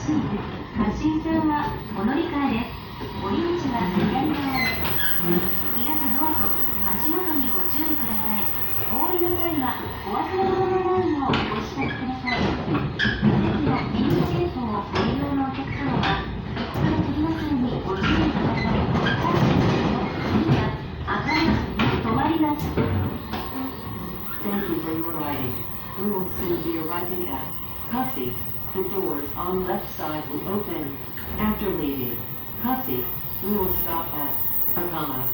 新線はお乗り換えです。降り口は左側です。開くドアと足元にご注意ください。お降りの際はお忘れ物のないようご支度ください。座席の右のゲートをご利用のお客様は、それ取りますようにご注意ください。次は赤松に止まります。Thank you for your riding. We will soon be arriving at Kasi. The doors on left side will open. After leaving Kasi, we will stop at Akama.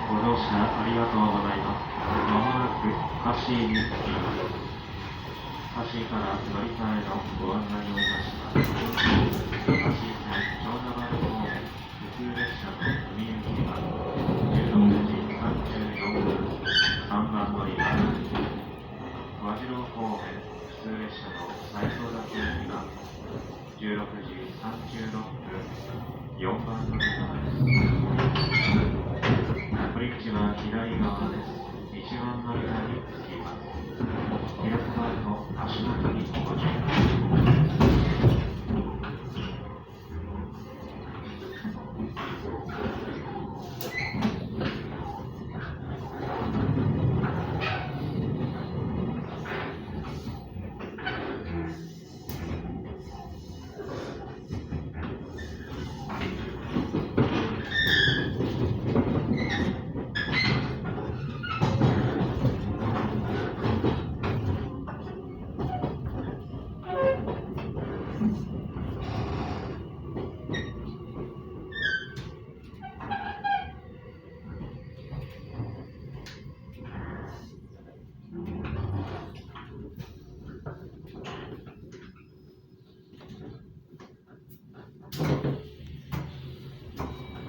ご乗車ありがとうございます。まもなくカシーに着きます。カシーから乗り換えのご案内をいたします。カシー線長者原方面普通列車の踏み行きは16時34分3番乗り場。和次郎方面普通列車の斉藤崎行きは16時36分4番乗り場です。降り口は左側です。1番乗り場に着きます。